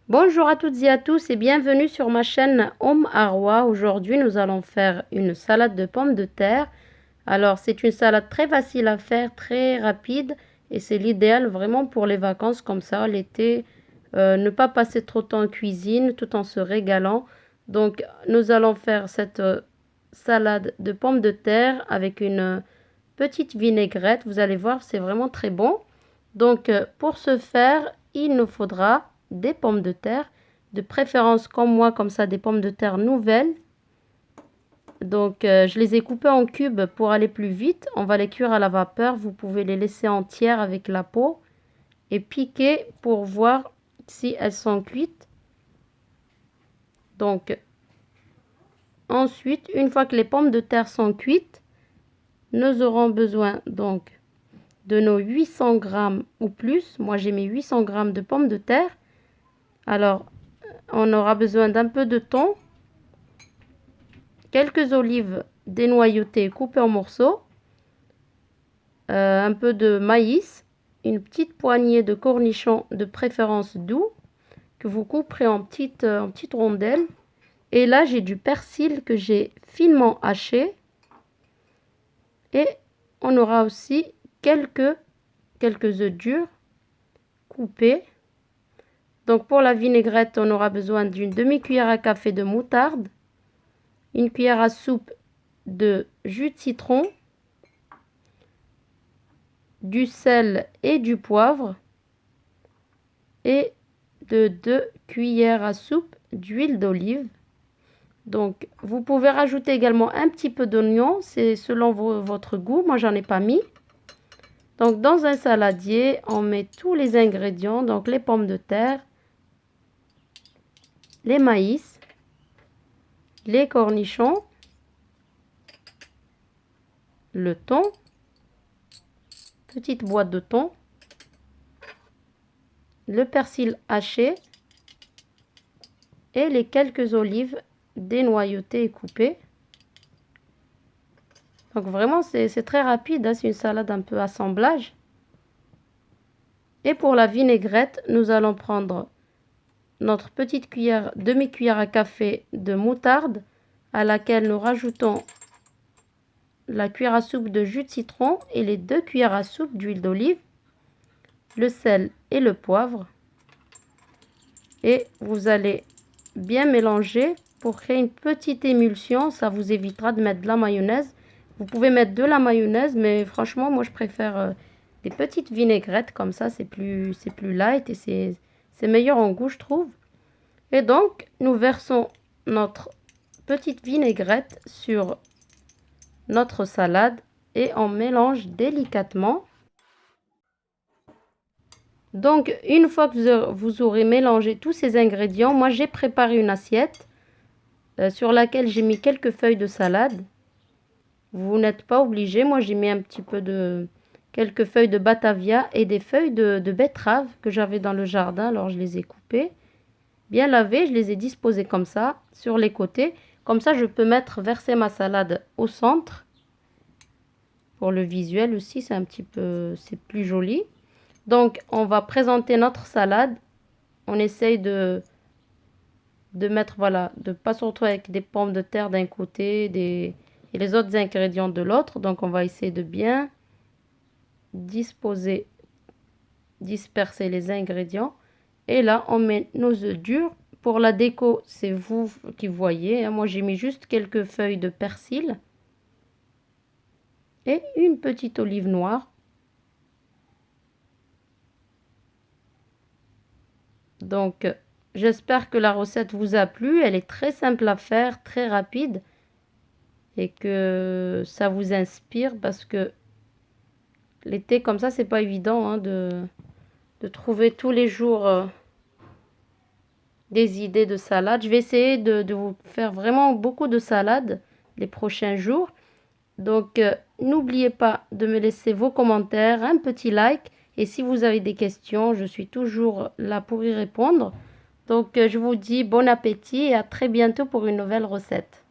Bonjour à toutes et à tous et bienvenue sur ma chaîne Arwa. Aujourd'hui, nous allons faire une salade de pommes de terre. Alors, c'est une salade très facile à faire, très rapide et c'est l'idéal vraiment pour les vacances comme ça, l'été. Ne pas passer trop de temps en cuisine tout en se régalant. Donc, nous allons faire cette salade de pommes de terre avec une petite vinaigrette. Vous allez voir, c'est vraiment très bon. Donc, pour ce faire, il nous faudra des pommes de terre, de préférence comme moi, comme ça, des pommes de terre nouvelles. Donc, je les ai coupées en cubes pour aller plus vite. On va les cuire à la vapeur. Vous pouvez les laisser entières avec la peau et piquer pour voir si elles sont cuites. Donc, ensuite, une fois que les pommes de terre sont cuites, nous aurons besoin donc de nos 800 grammes ou plus. Moi, j'ai mis 800 grammes de pommes de terre. Alors, on aura besoin d'un peu de thon, quelques olives dénoyautées coupées en morceaux, un peu de maïs, une petite poignée de cornichons de préférence doux que vous couperez en petites rondelles. Et là, j'ai du persil que j'ai finement haché. Et on aura aussi quelques œufs durs coupés. Donc pour la vinaigrette, on aura besoin d'une demi-cuillère à café de moutarde, une cuillère à soupe de jus de citron, du sel et du poivre et de 2 cuillères à soupe d'huile d'olive. Donc vous pouvez rajouter également un petit peu d'oignon, c'est selon votre goût, moi j'en ai pas mis. Donc dans un saladier, on met tous les ingrédients, donc les pommes de terre, les maïs, les cornichons, le thon, petite boîte de thon, le persil haché et les quelques olives dénoyautées et coupées. Donc vraiment c'est très rapide, hein, c'est une salade un peu assemblage. Et pour la vinaigrette, nous allons prendre notre petite cuillère, demi-cuillère à café de moutarde à laquelle nous rajoutons la cuillère à soupe de jus de citron et les 2 cuillères à soupe d'huile d'olive, le sel et le poivre. Et vous allez bien mélanger pour créer une petite émulsion. Ça vous évitera de mettre de la mayonnaise. Vous pouvez mettre de la mayonnaise, mais franchement, moi je préfère des petites vinaigrettes comme ça. C'est plus light et c'est meilleur en goût, je trouve. Et donc, nous versons notre petite vinaigrette sur notre salade et on mélange délicatement. Donc, une fois que vous aurez mélangé tous ces ingrédients, moi j'ai préparé une assiette sur laquelle j'ai mis quelques feuilles de salade. Vous n'êtes pas obligé, moi j'ai mis un petit peu de quelques feuilles de batavia et des feuilles de betterave que j'avais dans le jardin. Alors je les ai coupées, bien lavées, je les ai disposées comme ça sur les côtés. Comme ça, je peux verser ma salade au centre. Pour le visuel aussi, c'est un petit peu, c'est plus joli. Donc, on va présenter notre salade. On essaye de mettre, voilà, de ne pas se retrouver avec des pommes de terre d'un côté et les autres ingrédients de l'autre. Donc, on va essayer de bien disperser les ingrédients. Et là, on met nos œufs durs. Pour la déco, c'est vous qui voyez, hein. Moi, j'ai mis juste quelques feuilles de persil et une petite olive noire. Donc, j'espère que la recette vous a plu. Elle est très simple à faire, très rapide et que ça vous inspire parce que l'été comme ça, c'est pas évident, hein, de trouver tous les jours des idées de salade. Je vais essayer de vous faire vraiment beaucoup de salades les prochains jours. Donc, n'oubliez pas de me laisser vos commentaires, un petit like. Et si vous avez des questions, je suis toujours là pour y répondre. Donc, je vous dis bon appétit et à très bientôt pour une nouvelle recette.